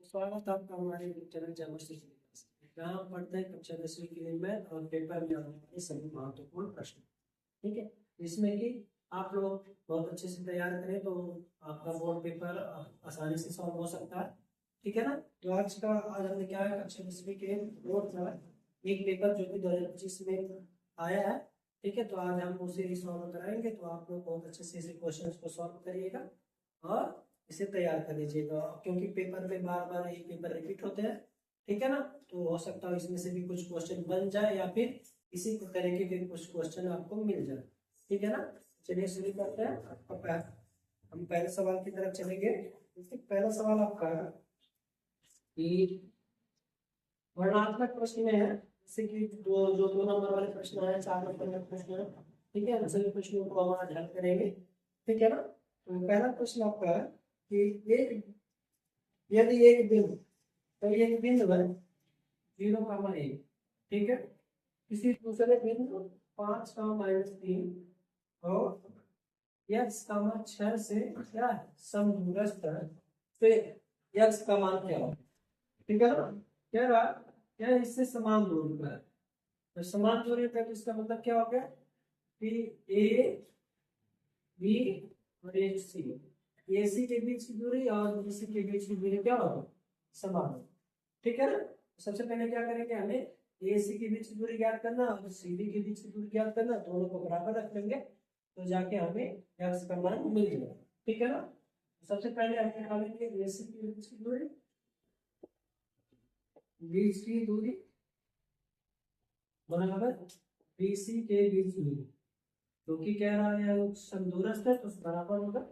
स्वागत है आपका हमारे चैनल ज्योमेट्री सीरीज में। जहाँ हम पढ़ते हैं कक्षा 10वीं के लिए मैथ और पेपर में आने वाले सभी महत्वपूर्ण प्रश्न। ठीक है, जिसमें कि आप लोग बहुत अच्छे से तैयार करें तो आपका बोर्ड पेपर आसानी से सॉल्व हो सकता है। ठीक है ना। तो आज हमने क्या है, कक्षा 10वीं के बोर्ड का एक पेपर जो कि 2025 में आया है। ठीक है, तो आज हम उसे सॉल्व कराएंगे। तो आप लोग बहुत अच्छे से इसे क्वेश्चन को सॉल्व करिएगा और इसे तैयार कर लीजिएगा, क्योंकि पेपर में बार बार एक पेपर रिपीट होते हैं। ठीक है ना। तो हो सकता है इसमें से भी कुछ क्वेश्चन बन जाए या फिर इसी तरह के भी कुछ क्वेश्चन आपको मिल जाए। ठीक है ना। चलिए शुरू करते हैं। हम पहले सवाल की तरफ चलेंगे। पहला सवाल आपका कि वर्णनात्मक प्रश्न में है, जैसे कि दो नंबर वाले प्रश्न है, 4 नंबर का प्रश्न है। ठीक है, सभी प्रश्नों को हम आज हल करेंगे। ठीक है ना। तो पहला प्रश्न आपका है कि यदि एक बिंदु, तो एक बिंदु है 0,1, ठीक है, किसी दूसरे बिंदु 5,-3 और x, 6 से क्या है समदूरस्थ है, तो x का मान क्या होगा। ठीक है ना। क्या रहा, क्या इससे समान दूरी पर है। तो समान दूरी पर तो इसका मतलब क्या हो गया कि a b और a c, AC के बीच की दूरी और BC के बीच की दूरी क्या होगा, समान होगा। ठीक है ना। सबसे पहले क्या करेंगे, हमें AC के बीच की दूरी ज्ञात करना और CD के बीच की दूरी ज्ञात करना, दोनों को बराबर रख लेंगे तो जाके हमें x का मान मिल जाएगा। ठीक है ना। सबसे पहले हम निकालेंगे AC के बीच की दूरी, बीच की दूरी बराबर BC के बीच की दूरी, क्योंकि कह रहा है समदूरस्थ है तो बराबर होगा।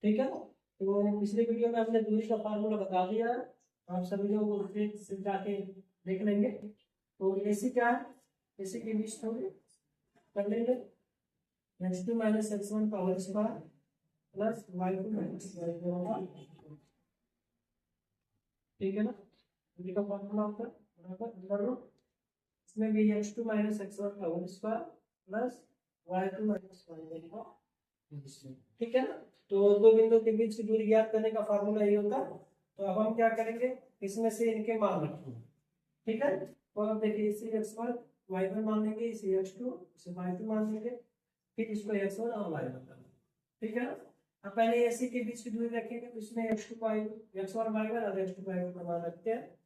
ठीक है ना। तो पिछले वीडियो में हमने दूरी का फार्मूला बता दिया है, आप सभी लोग उससे जाके देख लेंगे। तो AC क्या है, AC के बीच थोड़ी कर लेंगे x2 - x1 का whole square plus y2 - y4। ठीक है ना। दूरी का फार्मूला होता है बराबर अंडर रूट, इसमें भी x2 - x1 का whole square plus y2 - y4। ठीक है ना। तो दो बिंदु के बीच की दूरी ज्ञात करने का फार्मूला ये होता है। तो अब हम क्या करेंगे, इसमें से इनके मान रखेंगे। ठीक है। तो अब देखिए इसे x1 y1 मान लेंगे, इसे x2 इसे y2 मान लेंगे, फिर इसको x1 और y1 मान लेंगे। ठीक है ना। अब पहले AC के बीच की दूरी रखेंगे, तो इसमें x1 y1 और x2 y2 का मान रखते हैं।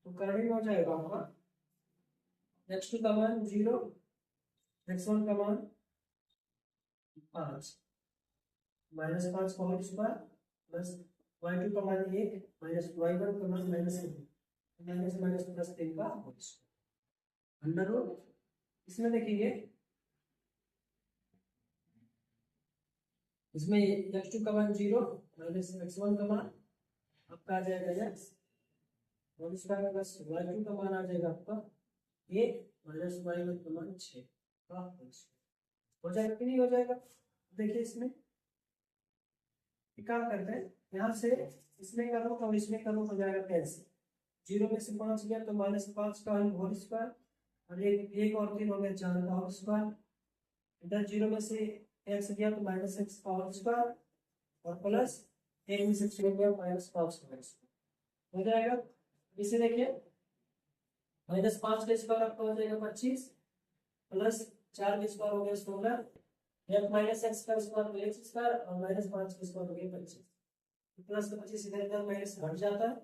तो करंट हो जाएगा आपका x2 का मान 0, x1 का मान 5 -5 का होल स्क्वायर प्लस y2 का मान 1 माइनस y1 का मान -3 प्लस 3 का होल स्क्वायर अंडर रूट। इसमें देखिए इसमें x2 का मान 0 माइनस x1 का मान आपका आ जाएगा x whole square plus y2 का मान आ जाएगा आपका 1 माइनस y1 का मान 6 का होल स्क्वायर। हो जाएगा कि नहीं हो जाएगा। देखिए इसमें क्या करते हैं, यहाँ से इसमें करो और इसमें करो, हो जाएगा कैंसिल। 0 में से 5 गया तो -5 का होल स्क्वायर और एक और 3 हो गया 4 का होल स्क्वायर। इधर 0 में से x गया तो -x का होल स्क्वायर और प्लस 1 में से 6 गया -5 का होल स्क्वायर। हो जाएगा। इसे देखिए -5 का स्क्वायर आपका हो जाएगा 25 प्लस 4 का स्क्वायर हो गया 16, x का स्क्वायर तो x स्क्वायर और -5 का स्क्वायर हो गया 25, प्लस 25 इधर इधर माइनस घट जाता है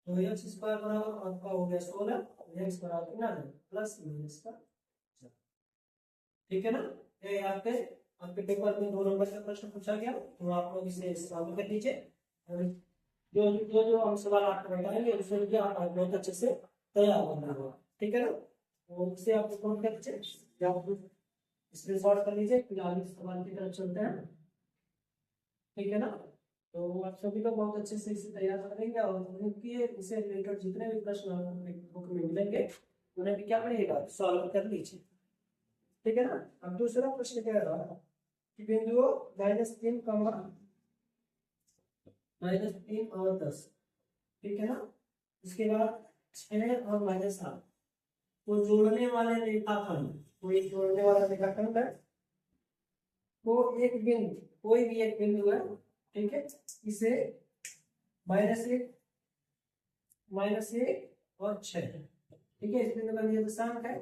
तो x स्क्वायर बराबर आपका हो गया 16, x बराबर कितना है प्लस माइनस का। ठीक है ना। ये आपके पेपर में 2 नंबर का प्रश्न पूछा गया, तो आप लोग इसे सॉल्व कर लीजिए। जो जो जो हम सवाल आपको बताएंगे उसमें भी आप बहुत अच्छे से तैयार करना होगा। ठीक है ना। तो उससे आप नोट कर लीजिए, आप स्क्रीनशॉट कर लीजिए, फिर आगे सवाल की तरफ चलते हैं। ठीक है ना। तो आप सभी को बहुत अच्छे से इसे तैयार करेंगे और उनकी इससे रिलेटेड जितने भी प्रश्न आपको बुक में मिलेंगे उन्हें भी क्या करिएगा, सॉल्व कर लीजिए। ठीक है ना। अब दूसरा प्रश्न कह रहा है कि बिंदुओं -3, -3 और 10, ठीक है ना, इसके बाद 6 और -8 को जोड़ने वाले रेखाखंड, कोई जोड़ने वाला रेखाखंड है, वो एक बिंदु, कोई भी एक बिंदु है, ठीक है, इसे -1 और 6, ठीक है। इस बिंदु का निर्देशांक है।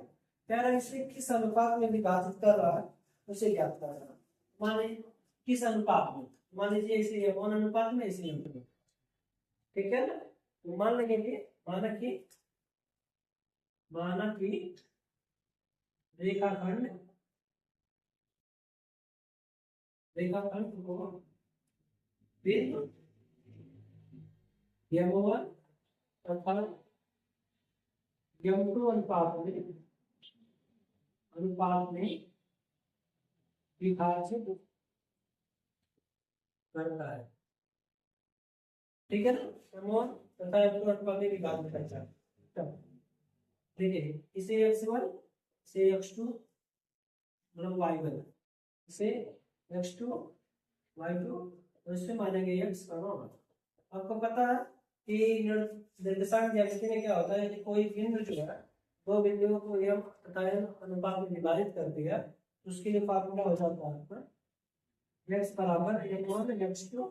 प्यारा इसे किस अनुपात में विभाजित कर रहा है उसे ज्ञात करना। मान लीजिए किस अनुपात में, मान लीजिए इसे m1 अनुपात में, इसे m2, ठीक है ना। तो मान लेंगे कि रेखाखंड को बिंदु m1 तथा m2 अनुपात में विभाजित करता है, ठीक है ना। m1 तथा m2 अनुपात में विभाजित करता है। देखिए इसे x1 से x2 मतलब y1, इसे x2 y2 और इससे मानेंगे x का मान। आपको पता है कि निर्देशांक ज्यामिति में क्या होता है कि कोई बिंदु जो है दो बिंदुओं को m तथा n अनुपात में विभाजित करती है, तो उसके लिए फार्मूला हो जाता है x बराबर m1 x2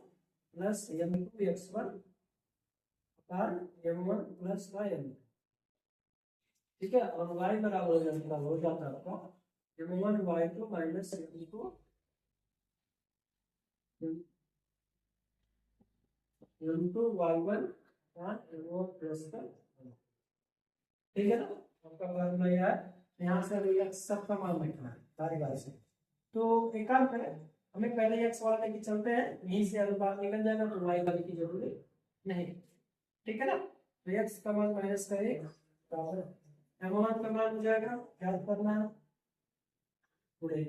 plus m2 x1 m1 plus m2, ठीक है। और y बराबर हो जाता है आपका m1 y2 minus m2 y1 m1 plus का, ठीक है ना। आपका फार्मूला यार यहाँ से अभी x सब का मान लिखना है सारी बात से। तो एक काम करें, हमें पहले x वाला लेके चलते हैं, यहीं से अनुपात निकल जाएगा तो y वाले की जरूरत नहीं, ठीक है ना। तो x का मान माइनस का 1 बराबर m1 का मान हो जाएगा, याद करना है पूरे,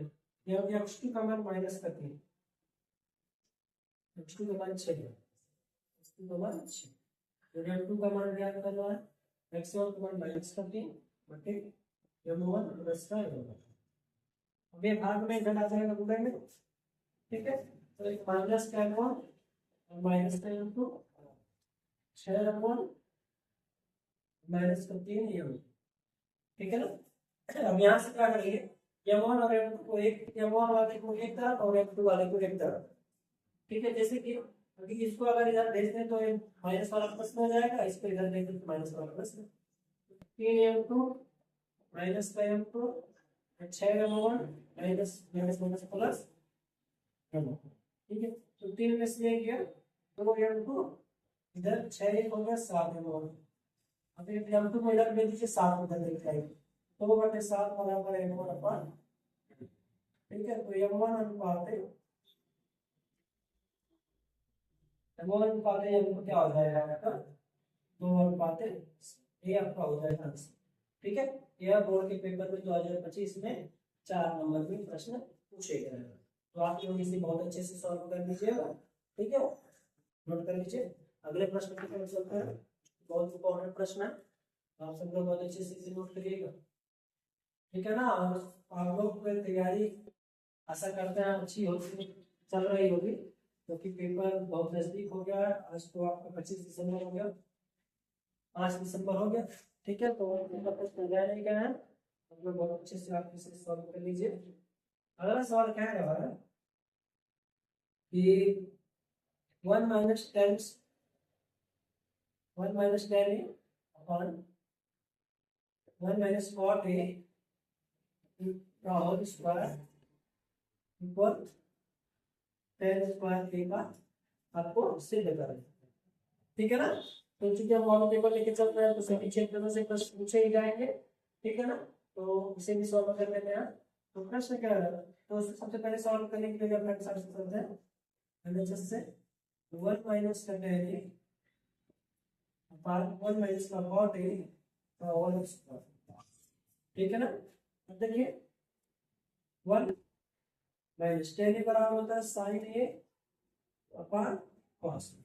x2 का मान माइनस का 3, x2 का मान 6 है, x2 का मान 6, तो m2 का मान याद करना है, x1 का मान माइनस का 3 बटे m1 प्लस का m1। अब ये भाग में इधर आ जाएगा पूरे में, ठीक है। तो एक माइनस का m1 और माइनस का m2, 6 m1 माइनस का 3 m2, ठीक है ना। अब यहाँ से क्या करेंगे, m1 और m2 को m1 वाले को एक तरफ और m2 वाले को एक तरफ, ठीक है। जैसे कि अभी इसको अगर इधर भेज दें तो माइनस वाला प्लस में हो जाएगा, इसको इधर भेज दें तो माइनस वाला प्लस में, 3 m2 माइनस का m2 6 m1 minus minus minus plus, ठीक है। तो 3 में से एक गया 2 m2, इधर 6 हो गया 7 m1। अब ये m2 को इधर भेज दीजिए, 7 उधर देख जाएगा, 2/7 बराबर m1 अपॉन, ठीक है। तो m1 अनुपात m1 अनुपात m2 क्या हो जाएगा आपका 2 अनुपात ये आपका हो जाएगा आंसर, ठीक है। यह बोर्ड के पेपर में 2025 में 4 नंबर में प्रश्न पूछे गए हैं, तो आप लोग इसे बहुत अच्छे से सॉल्व कर लीजिएगा, ठीक है। नोट कर लीजिए। अगले प्रश्न की तरफ चलते हैं, बहुत इंपॉर्टेंट प्रश्न है, आप सब लोग बहुत अच्छे से इसे नोट करिएगा, ठीक है ना। और आप लोग की तैयारी आशा करते हैं अच्छी होगी, चल रही होगी, क्योंकि पेपर बहुत नजदीक हो गया है। आज तो आपका 25 दिसंबर हो गया, 5 दिसंबर हो गया, ठीक है। तो प्रश्न नहीं गया है, आप लोग बहुत अच्छे से आप इसे सॉल्व कर लीजिए। अगला सवाल क्या है हमारा कि 1 माइनस 10 अपॉन 1 माइनस 40 का होल स्क्वायर इक्वल 10 स्क्वायर ए का आपको सिद्ध करना है, ठीक है ना। तो चूंकि हम मॉडल पेपर लेके चल रहे हैं तो सभी क्षेत्रों से प्रश्न पूछे ही जाएंगे, ठीक है ना। तो इसे भी सॉल्व कर लेते हैं। तो प्रश्न क्या है, तो सबसे पहले सॉल्व करने के लिए अपने हिसाब से करते हैं, एलएचएस से 1 माइनस का 10 अपॉन 1 माइनस का 40 का होल स्क्वायर, ठीक है ना। अब देखिए 1 माइनस 10 बराबर होता है साइन ए अपॉन कॉस,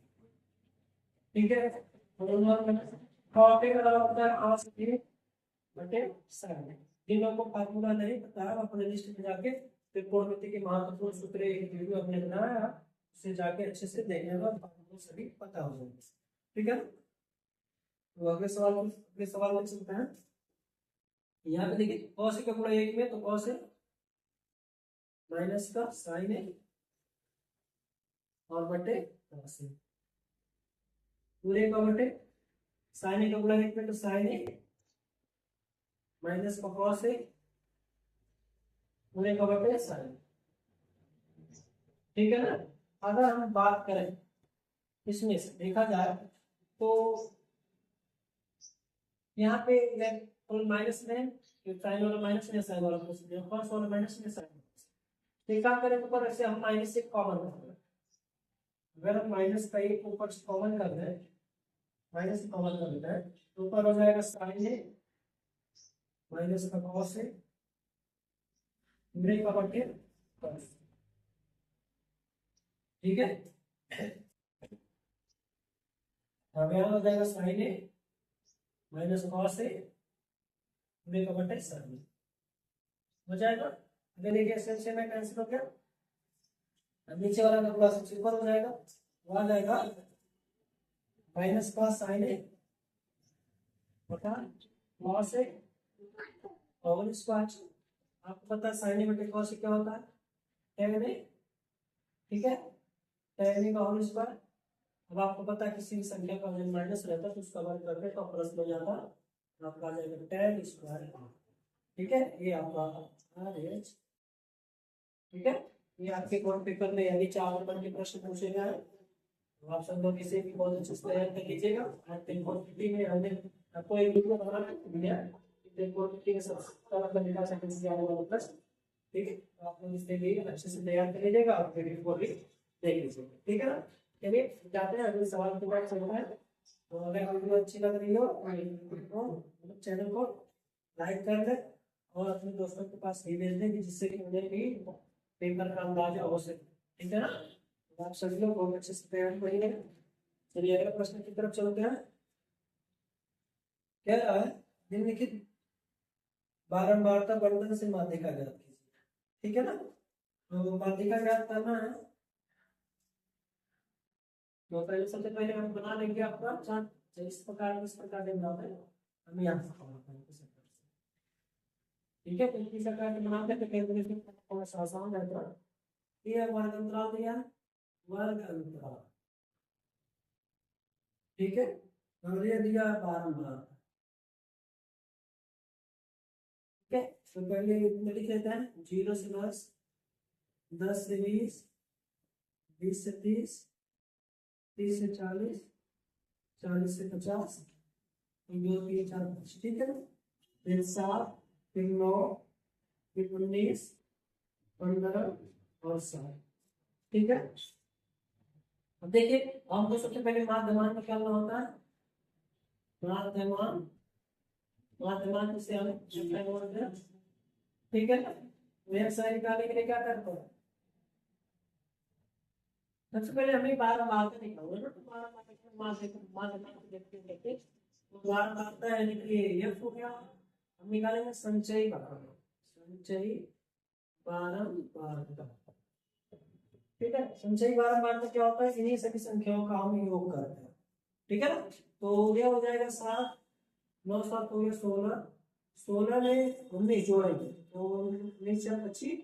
ठीक है। और 1 माइनस 40 बराबर होता है cos ए बटे साइन ए। जिन को फार्मूला नहीं पता है अपने लिस्ट में जाके त्रिकोणमिति के महत्वपूर्ण सूत्र एक वीडियो अपने बनाया, उसे जाके अच्छे से देखने का फार्मूला सभी पता हो जाएगा, ठीक है। तो अगले सवाल में चलते हैं। यहाँ पे देखिए cos का गुणा 1 में, तो cos है माइनस का साइन है और बटे cos है, पूरे का बटे साइन ए का गुणा में तो साइन ए माइनस का कॉस ए पूरे का बटे साइन। ठीक है ना। अगर हम बात करें इसमें से देखा जाए तो यहाँ पे माइनस में साइन वाला माइनस में साइन वाला प्लस में कॉस वाला माइनस में साइन। तो क्या करें ऊपर ऐसे हम माइनस से कॉमन कर दें। अगर हम माइनस का एक ऊपर से कॉमन कर दें माइनस से कॉमन कर देते हैं तो ऊपर हो जाएगा साइन ए माइनस का कॉस ए पूरे का बटे कॉस। ठीक है। अब यहाँ हो जाएगा sign A minus cos A पूरे का बटे साइन हो जाएगा। अगर देखिए से में कैंसिल हो गया। अब नीचे वाला का प्लस ऊपर हो जाएगा वो आ जाएगा माइनस का साइन ए बटा कॉस ए और स्क्वायर। आपको पता है साइन ए बटे कॉस ए क्या होता है tan ए। ठीक है tan ए का होल स्क्वायर। अब आपको पता है किसी भी संख्या का वजन माइनस रहता है तो उसका वर्ग करके तो प्लस में जाता है आपका आ जाएगा tan स्क्वायर। ठीक है ये आपका RH। ठीक है ये आपके बोर्ड पेपर में यानी 4 नंबर के प्रश्न पूछे गए हैं। तो आप सब लोग इसे भी बहुत अच्छे से तैयार कर लीजिएगा। और पेपर 50 में हमने आपको एक वीडियो बनाना दिया है पेपर 50 के सब तरह का निकाल सकते हैं आने वाला प्रश्न। ठीक है तो आप लोग इसके लिए अच्छे से तैयार कर लीजिएगा और पेपर भी देख लीजिएगा। ठीक है ना। चलिए जाते हैं अगले सवाल के बाद चलते हैं। तो अगर वीडियो अच्छी लग रही हो तो चैनल को लाइक कर दें और अपने दोस्तों के पास भी भेज दें जिससे कि उन्हें भी पेपर का अंदाजा हो सके। ठीक है ना। तो आप सभी लोग बहुत अच्छे से तैयार करिए। चलिए अगले प्रश्न की तरफ चलते हैं। क्या है निम्नलिखित बारंबारता बंधन से माध्यिका ज्ञात कीजिए। ठीक है ना। तो माध्यिका ज्ञात करना है तो पहले सबसे पहले हम बना लेंगे आपका चार्ट इस प्रकार के बनाते हैं हम यहाँ। ठीक है तो इस प्रकार के बनाते हैं तो कैलकुलेशन थोड़ा सा आसान रहता है। ये वर्ग अंतराल दिया वर्ग अंतराल। ठीक है और ये दिया बारंबार। ठीक है तो पहले लिख लेते हैं 0 से 10 10 से 20 20 से 30 30 से 40 40 से 50 2 3 4 5। ठीक है फिर 7 फिर 9 फिर 19 15 और 7। ठीक है अब देखिए हमको सबसे पहले माध्यमान निकालना होता है। माध्यमान माध्यमान से हम ठीक है व्यवसाय निकालने के लिए क्या करते हैं सबसे पहले हमें बारंबारता निकालना है। तो बारंबारता देखते हैं तो बारंबारता यानी कि एफ हो गया। हम निकालेंगे संचयी बारंबारता। ठीक है संचयी बारंबारता क्या होता है इन्हीं सभी संख्याओं का हम योग करते हैं। ठीक है ना। तो यह हो जाएगा 7 9 7 हो गया 16 16 में 19 जोड़ेंगे तो 19 से 25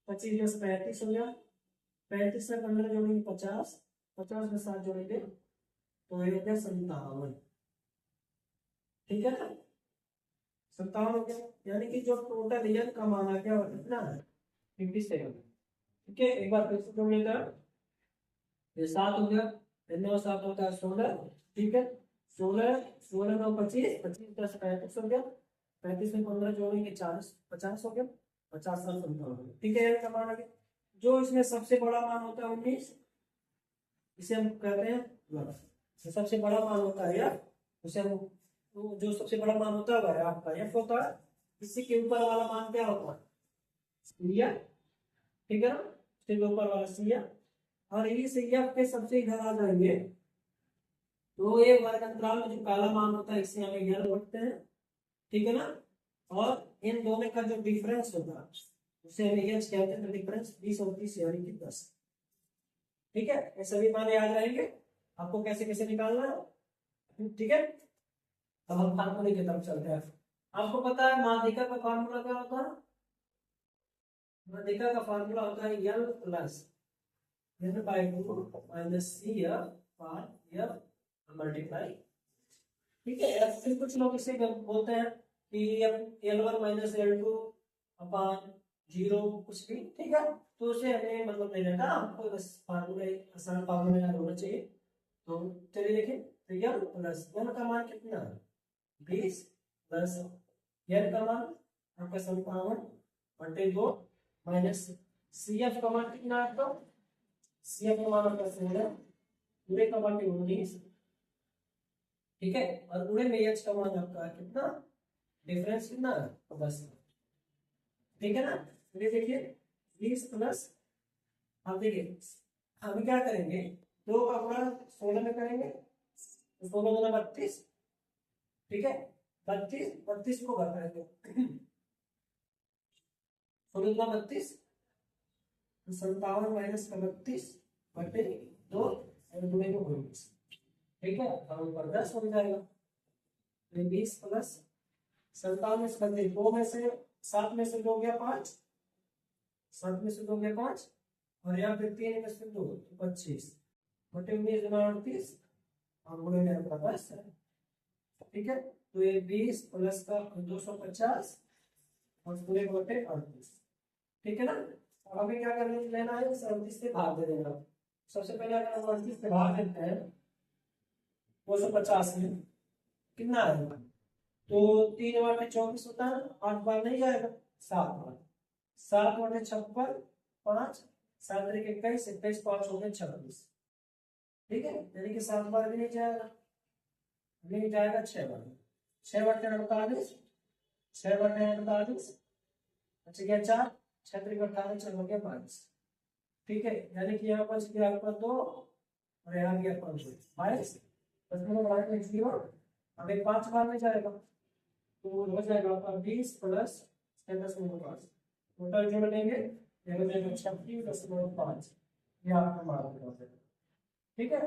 25 35 हो गया 35 में 15 जोड़ेंगे 50 50 में 7 जोड़ेंगे तो ये हो गया 57। ठीक है ना 57 हो गया यानी कि जो टोटल रियल का मान आ गया कितना है 57। ठीक है एक बार फिर से जोड़ लेते हैं ये 7 हो गया 9 7 होता है 16। ठीक है 16 16 9 25 25 10 35 हो गया 35 में 15 जोड़ेंगे 40 50 हो गया 50 7 57। ठीक है का मान आ गया। जो इसमें सबसे बड़ा मान होता है 19 इसे हम कहते हैं जो सबसे बड़ा मान होता है या उसे हम जो सबसे बड़ा मान होता है वह आपका एफ होता है। इसी के ऊपर वाला मान क्या होता है सीया। ठीक है ना इसके ऊपर वाला सीया और इस एफ के सबसे इधर आ जाएंगे तो ये वर्ग अंतराल में जो काला मान होता है इसे हम यल बोलते हैं। ठीक है ना और इन दोनों का जो डिफरेंस होगा उसे हम एच कहते हैं। डिफरेंस 20 और 30 यानी कि 10। ठीक है ये सभी मान याद रहेंगे आपको कैसे कैसे निकालना है। ठीक है अब हम फार्मूले की तरफ चलते हैं। आपको पता है माध्यिका का फार्मूला क्या होता है। माध्यिका का फार्मूला होता है यल प्लस n/2 - CF/F मल्टीप्लाई, ठीक है। फिर कुछ लोग इसे बोलते हैं कि L1 माइनस L2 अपॉन 0 कुछ भी, ठीक है। तो उसे हमें मतलब नहीं रहता, हमको बस फार्मूला आसान फार्मूला याद होना चाहिए। तो चलिए देखिए, तो L प्लस L का मान कितना है 20 प्लस L का मान आपका 57 बटे 2 माइनस CF का मान कितना है आपका, CF का मान आपका 16 पूरे का मान 19, ठीक है। और पूरे में H का मान आपका कितना, डिफरेंस कितना है 10, ठीक है ना। ये देखिए 20 प्लस, अब देखिए हम क्या करेंगे, 2 का गुणा 16 में करेंगे, 16 गुना 32, ठीक है। 32 को कर करेंगे 16 गुना 32, 57 माइनस 32 बटे 2 और गुणे को 19, ठीक है। और ऊपर 10 हो जाएगा। 20 प्लस 57 में से 2 में से 7 में से 2 गया 5, 7 में से 2 गया 5, और यहाँ पे 3 में से 2 तो 25 बटे 19 गुना 38 और गुणे में आपका 10, ठीक है। तो ये 20 प्लस का 250 और गुणे बटे 38, ठीक है ना। अब हमें क्या कर लेना है, 37 से भाग दे देना। सबसे पहले अगर हम 38 से भाग देते हैं 250 में कितना आएगा, तो 3 बार में 24 होता है, 8 बार नहीं जाएगा, 7 बार, 7 बटे 56 5, 7 तरीके 21, 21 5 हो गए 26, ठीक है। यानी कि 7 बार भी नहीं जाएगा, नहीं जाएगा 6 बार, 6 बटे 48, 6 बटे 48 अच्छा गया 4, 6 तरीके 48 हो गया 5, ठीक है। यानी कि यहाँ पर गया आपका 2 और यहाँ गया 5 22, बस में बढ़ा के 0, अब 5 बार में जाएगा तो हो जाएगा आपका 20 प्लस 10.5, टोटल जोड़ लेंगे 36.5, ये आपका मान हो जाएगा, ठीक है।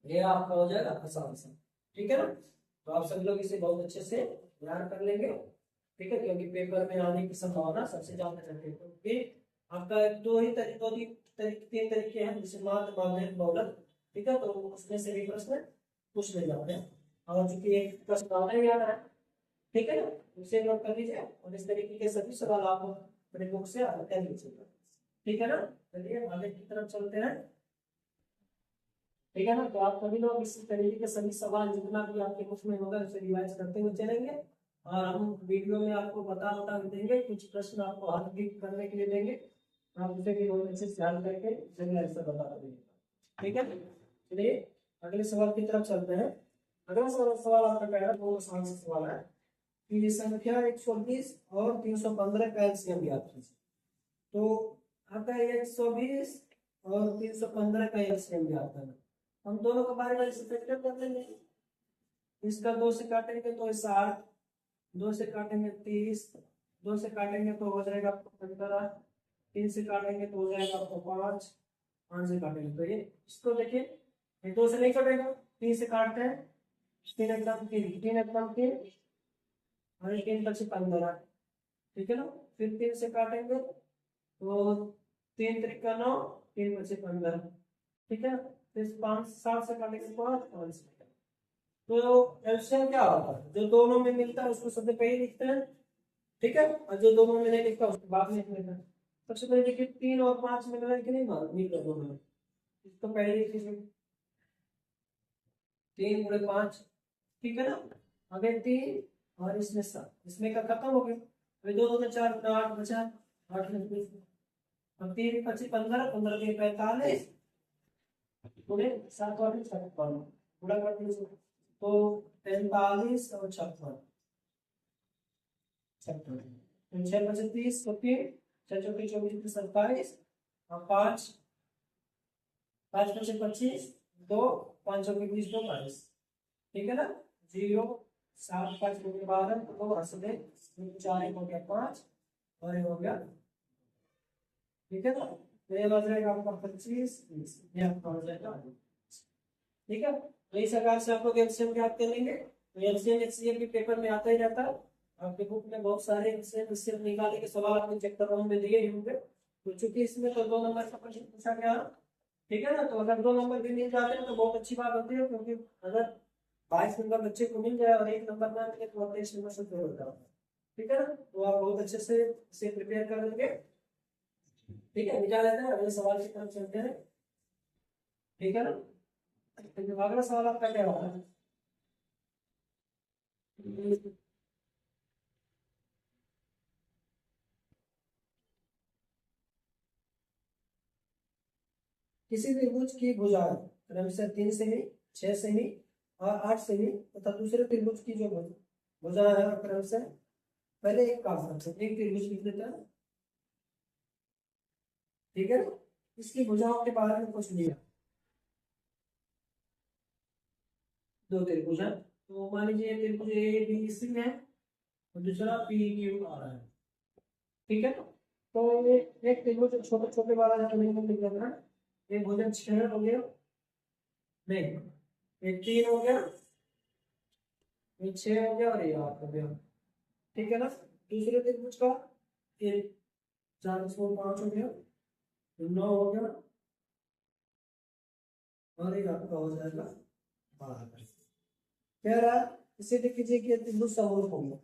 ये आपका हो जाएगा आसान सा, ठीक है ना। तो आप सब लोग इसे बहुत अच्छे से याद कर लेंगे, ठीक है, क्योंकि पेपर में आने की संभावना सबसे ज्यादा रहती है। क्योंकि आपका 3 तरीके हैं, जैसे माध्य माध्यमिक बहुलक, ठीक है। तो उसमें से भी प्रश्न पूछ ले जाते हैं, और चूंकि एक प्रश्न आता ही आ रहा है, ठीक है ना, उसे नोट कर लीजिए और इस तरीके के सभी सवाल आप अपने बुक से कर लीजिएगा, ठीक है ना। चलिए आगे की तरफ चलते हैं, ठीक है ना। तो आप सभी लोग इस तरीके के सभी सवाल जितना भी आपके बुक में होगा उसे रिवाइज करते हुए चलेंगे, और हम वीडियो में आपको बता देंगे, कुछ प्रश्न आपको हल भी करने के लिए देंगे, आप उसे भी बहुत अच्छे से हल करके चलिए आंसर बता देंगे, ठीक है। चलिए अगले सवाल की तरफ चलते हैं। अगला सवाल आपका कह रहा है, बहुत आसान सा सवाल है कि संख्या 120 और 315 का एलसीएम ज्ञात कीजिए। तो आपका 120 और 315 का एलसीएम ज्ञात करना, हम दोनों का बारे में फैक्टर कर लेंगे। इसका 2 से काटेंगे तो 60, 2 से काटेंगे 30, 2 से काटेंगे तो हो जाएगा आपको 15, 3 से काटेंगे तो हो जाएगा आपको 5, 5 से काटेंगे तो ये, इसको देखिए 2 से नहीं कटेगा, 3 से काटते हैं, 3 एकदम 3 और 3 बचे 15, ठीक है ना। फिर 3 से काटेंगे तो 3 त्रिका 9, 3 बचे 15, ठीक है। फिर 5 7 से काटेंगे तो 5 से, तो एलसीएम क्या होता है, जो दोनों में मिलता है उसको सबसे पहले लिखते हैं, ठीक है, और जो दोनों में नहीं लिखता उसको बाद में लिख लेते हैं। सबसे पहले देखिए 3 और 5 मिल रहा है कि नहीं, मिल रहा दोनों में, इसको पहले लिख लीजिए 3 गुणे 5, ठीक है ना। अगर 3 और इसमें 7, इसमें का खत्म हो गया, अभी 2 में 4 8 बचा, 8 में 3 25 15, 15 के 45 गुणे 7 और 56 गुणा कर दीजिए तो 45 और 56, 6 बचे 30, तो 3 6 चौके 24 27 और 5 5 बचे 25, 2 5 चौके 20 2 22, ठीक है ना। 0 7 5 हो गया 12, 2 हंस दे 4 हो गया 5 और ये हो गया, ठीक है ना। तो ये बच जाएगा आपका 25 20, ये आपका हो जाएगा, ठीक है। तो इस प्रकार से आप लोग एलसीएम ज्ञात कर लेंगे। तो एलसीएम एचसीएफ भी पेपर में आता ही रहता है, आपके बुक में बहुत सारे एलसीएम निकालने के सवाल आपको चेक कर रहा हूँ मैं दिए ही होंगे। तो चूंकि इसमें तो 2 नंबर का प्रश्न पूछा गया, ठीक है ना। तो अगर 2 नंबर भी मिल जाते हैं तो बहुत अच्छी बात होती है, क्योंकि अगर 22 नंबर बच्चे को मिल जाए और 1 नंबर ना मिले तो 23 नंबर से फेल होता है। ठीक है ना, तो आप बहुत अच्छे से इसे प्रिपेयर कर लेंगे। ठीक है, निकाल लेते हैं, अगले सवाल की तरफ चलते हैं। ठीक है ना, तो अगला सवाल आपका क्या होगा? किसी त्रिभुज की भुजाएं क्रमशः 3 सेमी, 6 सेमी और 8 सेमी तथा दूसरे त्रिभुज की जो भुजाएं है क्रमशः, पहले एक काम करते हैं, एक त्रिभुज लिख देते हैं। ठीक है, इसकी भुजाओं के बारे में कुछ लिया, 2 त्रिभुज है, तो मान लीजिए त्रिभुज ए बी सी है और दूसरा पी क्यू आ रहा है। ठीक है, तो एक त्रिभुज छोटे छोटे वाला है तो लिख देना, एक भुजन 6 हो गया, नहीं एक 3 हो गया, एक 6 हो गया और ये 8 हो गया। ठीक है ना, दूसरे त्रिभुज का ये 4 5 हो गया, 9 हो गया और ये आपका हो जाएगा 12। कह रहा है इसे देख लीजिए कि त्रिभुज समरूप होंगे।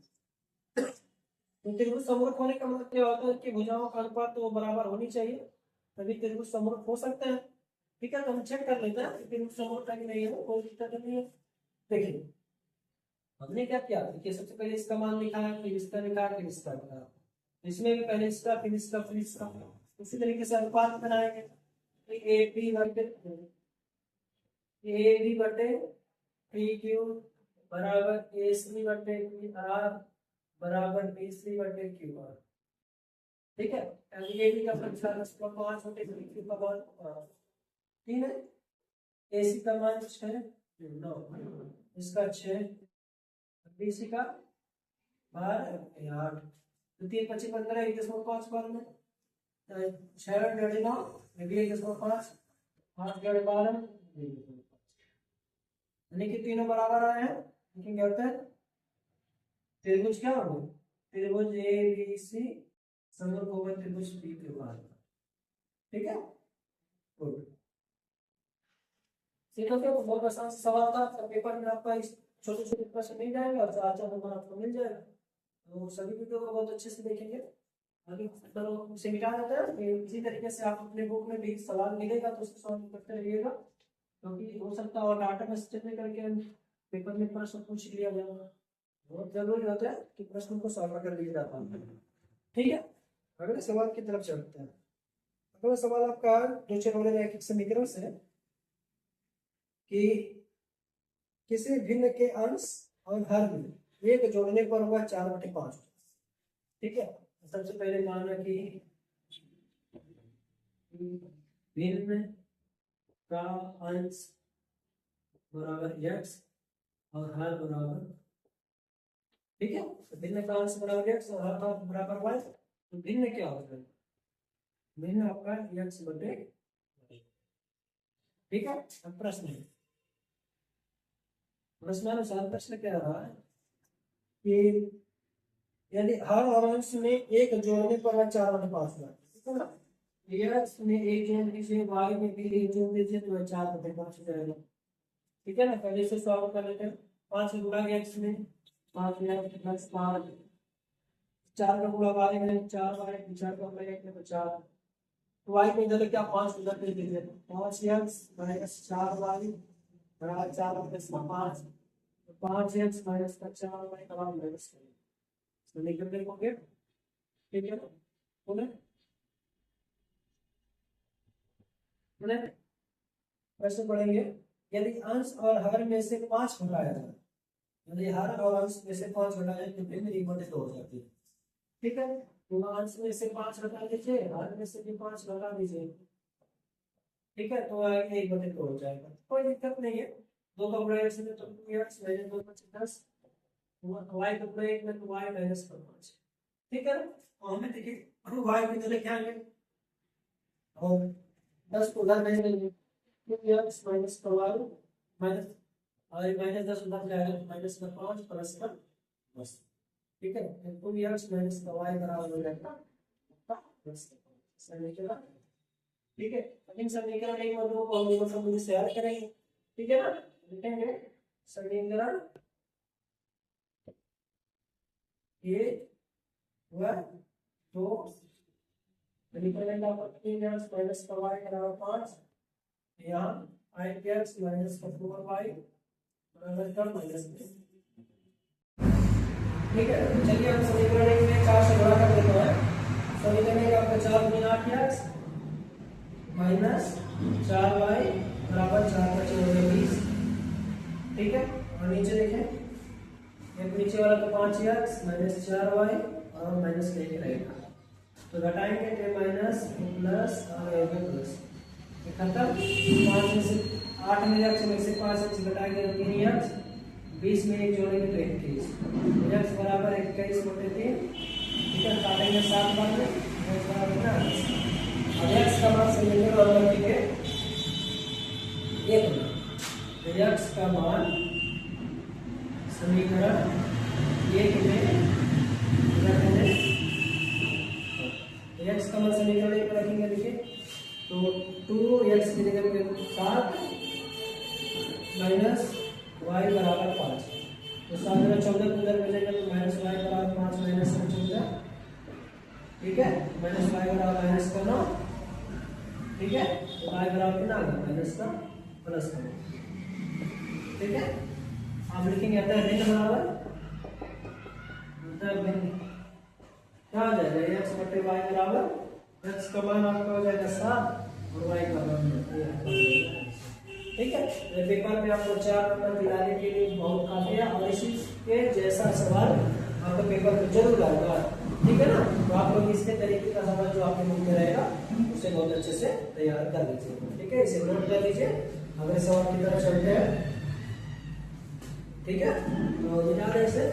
तो त्रिभुज समरूप होने का मतलब क्या होता है कि भुजाओं का अनुपात तो बराबर होनी चाहिए, तभी त्रिभुज समरूप हो सकते हैं। ठीक है, तो हम चेक कर लेते हैं कि त्रिभुज समरूप है कि नहीं है, कोई दिक्कत नहीं है। देखिए हमने क्या किया, देखिए सबसे पहले इसका मान निकाला, फिर इसका निकाला, फिर इसका निकाला, इसमें भी पहले इसका फिर इसका फिर इसका, इसी तरीके से अनुपात बनाएंगे। तो ए बी बटे पी क्यू बराबर ए सी बटे पी आर बराबर बी सी बटे क्यू आर। ठीक है, ए बी का फंक्शन 5 बटे पी क्यू का मान 3 है, ए सी का मान 6 9, इसका 6, बी सी का 12 8, तो 3 25 15 1.5 बार में 6 डेढ़ 9 1.5 8 डेढ़ 12 यानी कि तीनों बराबर आए हैं। लेकिन क्या होता है, त्रिभुज क्या होगा, त्रिभुज ए बी सी समरूप होगा त्रिभुज पी क्यू आर। ठीक है, गुड। सीखो क्या, बहुत आसान सवाल था, तो पेपर में आपका इस छोटे छोटे प्रश्न मिल जाएगा और 4 4 नंबर आपको मिल जाएगा। तो सभी वीडियो को बहुत अच्छे से देखेंगे। अभी तो इसे मिटा देते हैं, इसी तरीके से आप अपने बुक में भी सवाल मिलेगा तो उसको सॉल्व करते रहिएगा, क्योंकि हो सकता है और डाटा में से करके पेपर में प्रश्न पूछ लिया जाएगा। बहुत जरूरी होता है कि प्रश्न को सॉल्व कर लिया जाता है। ठीक है, अगले सवाल की तरफ चलते हैं। अगला सवाल आपका डिरिचलेट रैखिक समीकरण से कि किसी भिन्न के अंश और हर में एक जोड़ने पर हुआ 4/5। ठीक है, सबसे पहले माना कि भिन्न का अंश बराबर x और हर बराबर, ठीक है, तो भिन्न का अंश बराबर x और हर बराबर y, तो भिन्न क्या होगा, भिन्न आपका x बटे। ठीक है, अब प्रश्नानुसार प्रश्न क्या रहा है कि यदि हर और अंश में एक जोड़ने पर 4/5 हुआ, ठीक है ना, x में एक जोड़ दीजिए, y में भी एक जोड़ दीजिए तो 4/5 हो जाएगा। ठीक है ना, पहले से सॉल्व कर लेते हैं। 5 गुणा x में 5 प्लस 5, 4 का गुणा y में 4y, 4 का गुणा x में तो 4, तो y को इधर क्या 5 उधर दे दीजिए, 5x माइनस 4y बराबर 4 प्लस 5, 5x माइनस 4y बराबर माइनस, तो निकल देंगे। ठीक है, उन्हें प्रश्न पढ़ेंगे, यदि अंश और हर में से 5 घटाया जाए, यदि हर और अंश में से 5 घटाया जाए तो भिन्न 1/2 हो जाती है। ठीक है, तो अंश में से 5 घटा दीजिए, हर में से भी 5 घटा दीजिए। ठीक है, तो आगे 1/2 हो जाएगा, कोई दिक्कत नहीं है। 2 का गुणा x में तो 2x माइनस 2 10, y का गुणा 1 में तो y माइनस 5। ठीक है, और हमें देखिए y की जगह क्या है, और 10 को उधर भेज देंगे, 2x माइनस 5 माइनस और माइनस 10 उधर जाएगा, माइनस का 5 प्लस का 10। ठीक है, 2x माइनस का y बराबर हो जाएगा 10। सही है क्या? ठीक है। इन समीकरण एक और दो को हम लोग सब से याद करेंगे, ठीक है ना। लिखेंगे समीकरण एक व दो, समीकरण का x माइनस का y बराबर 5, यहाँ x माइनस का 4y बराबर का -3। ठीक है, चलिए हम समीकरण एक में 4 से गुणा कर देते हैं। समीकरण एक आपका 4 गुना 8x माइनस 4y बराबर 4 का 20। ठीक है, और नीचे देखें एक नीचे वाला तो 5x माइनस 4y और माइनस का 1 रहेगा, तो घटाएंगे तो माइनस प्लस और एक प्लस खत्म। 5 में से 8 में x में से 5x घटाएंगे तो 3x, 20 में 1 जोड़ेंगे तो 21, x बराबर 21 बटे 3। ठीक है, काटेंगे 7 बार में, x बराबर ना अब x का मान समीकरण और रखेंगे 1 में, तो x का मान समीकरण 1 में रखेंगे, x का मान समीकरण 1 में रखेंगे। देखिए तो 2x की जगह पे 7 माइनस y बराबर 5, तो 7 में 14 को उधर मिलेगा तो माइनस y बराबर 5 माइनस 14। ठीक है, माइनस y बराबर माइनस का 9। ठीक है, तो y बराबर कितना आ गया माइनस का प्लस का 9। ठीक है, आप लिखेंगे अतः भिन्न बराबर अतः भिन्न क्या हो जाएगा x बटे y बराबर x का मान आपका हो जाएगा 7 और y का मान। ठीक है, पेपर में आपको 4 नंबर दिलाने के लिए बहुत काफी है और इसी के जैसा सवाल आपके पेपर में जरूर आएगा। ठीक है ना, तो आप लोग इसके तरीके का सवाल जो आपके मुंह में रहेगा उसे बहुत अच्छे से तैयार कर लीजिए। ठीक है, इसे नोट कर लीजिए, अगले सवाल की तरफ चलते हैं। ठीक है, तो बता दें इसे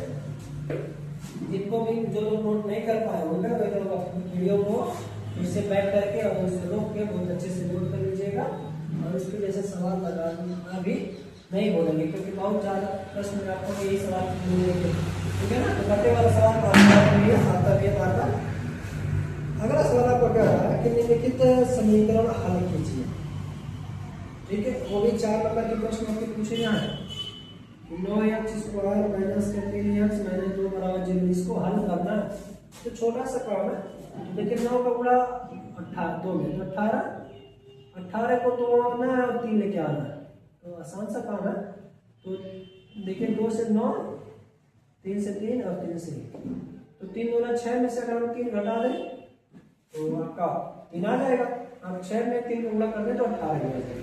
जिनको भी जो लोग नोट नहीं कर पाए होंगे वे लोग वीडियो को इससे बैक करके और उसे रोक के बहुत अच्छे से नोट कर लीजिएगा और इसके जैसे सवाल लगाना भी नहीं बोलेंगे, क्योंकि बहुत ज़्यादा प्रश्न में आपको यही सवाल मिलेंगे। ठीक है ना, तो कटे वाला सवाल आता भी आता। अगला सवाल आपको क्या है कि निम्नलिखित समीकरण हल कीजिए। ठीक है, वो भी 4 नंबर के प्रश्न आपके पूछे जाए। 9x² माइनस 3x माइनस 2 बराबर 0, इसको हल करना तो छोटा सा काम है। देखिए 9 का गुणा 18 2 में, तो 18 को तोड़ना है और 3 लेके आना है, तो आसान सा काम है। तो देखिए 2 से 9, 3 से 3 और 3 से 1, तो 3 दूना 6 में से अगर हम 3 घटा दें तो आपका 3 आ जाएगा। अब 6 में 3 गुणा कर दें तो 18 हो जाएगा,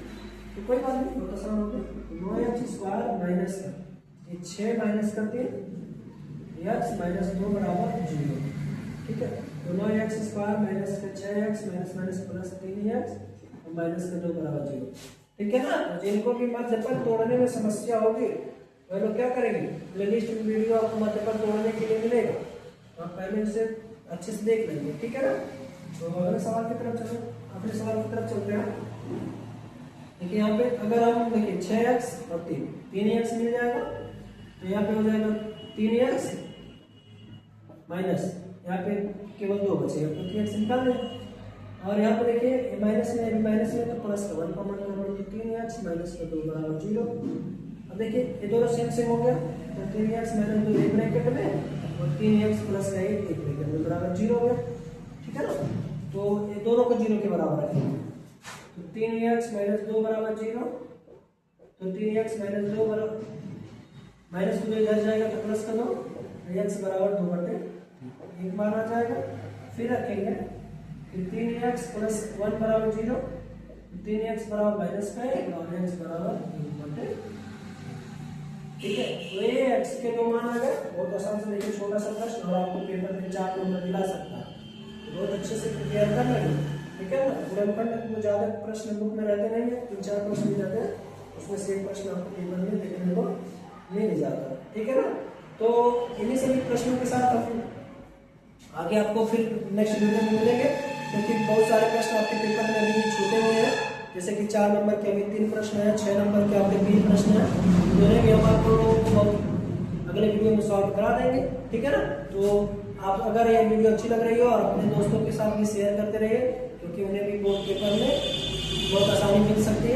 तो कोई बात नहीं, बहुत आसान होता है। 9x² माइनस 6 माइनस कर 3 x माइनस 2 बराबर 0। ठीक है, तो 9x² minus 6x minus minus plus 3x और माइनस का 2 बराबर 0। ठीक है ना, तो जिनको भी मध्यपद तोड़ने में समस्या होगी वह लोग क्या करेंगे, प्लेलिस्ट में वीडियो आपको मध्यपद तोड़ने के लिए मिलेगा, आप पहले उसे अच्छे से देख लेंगे। ठीक है ना, तो अगले सवाल की तरफ चलो, अपने सवाल की तरफ चलते हैं। देखिए यहाँ पे अगर हम देखिए 6x और 3x मिल जाएगा, तो यहाँ पे हो जाएगा 3x माइनस, यहाँ पे केवल 2 बचेगा तो 3x निकाल दें। और यहाँ पे देखिए माइनस में तो प्लस का 1 कॉमन कर लो, 3x माइनस का 2 बराबर 0। अब देखिए ये दोनों सेम हो गया, तो 3x माइनस 2 एक ब्रैकेट में और 3x प्लस का 1 एक ब्रैकेट में बराबर 0 हो गया। ठीक है ना, तो ये दोनों को 0 के बराबर रखेंगे, तो 3x माइनस 2 बराबर 0, तो 3x माइनस 2 बराबर माइनस 2 इधर जाएगा तो प्लस का 2, x बराबर 2 बटे 1 मान आ जाएगा। फिर रखेंगे 3x प्लस 1 बराबर 0, 3x बराबर माइनस का 1 और x बराबर 1 बटे। ठीक है, तो ये x के 2 मान आ गए। बहुत आसान से देखिए, छोटा सा प्रश्न और आपको पेपर में 4 नंबर दिला सकता है, तो बहुत अच्छे से प्रिपेयर कर लेंगे। ठीक है ना, गुणनखंड में ज्यादा प्रश्न बुक में रहते नहीं है, 3-4 प्रश्न मिल जाते हैं, उसमें से एक प्रश्न आपको पेपर में देखने को मिल जाता है। ठीक है ना, तो इन्हीं सभी प्रश्नों के साथ हम आगे आपको फिर नेक्स्ट वीडियो में मिलेंगे, क्योंकि बहुत सारे प्रश्न आपके पेपर में अभी छूटे हुए हैं, जैसे कि 4 नंबर के अभी 3 प्रश्न हैं, 6 नंबर के आपके 3 प्रश्न हैं, दोनों भी हम आपको अगले वीडियो में सॉल्व करा देंगे। ठीक है ना, तो आप अगर ये वीडियो अच्छी लग रही हो और अपने दोस्तों के साथ भी शेयर करते रहिए, क्योंकि उन्हें भी बोर्ड पेपर में बहुत आसानी मिल सकती है।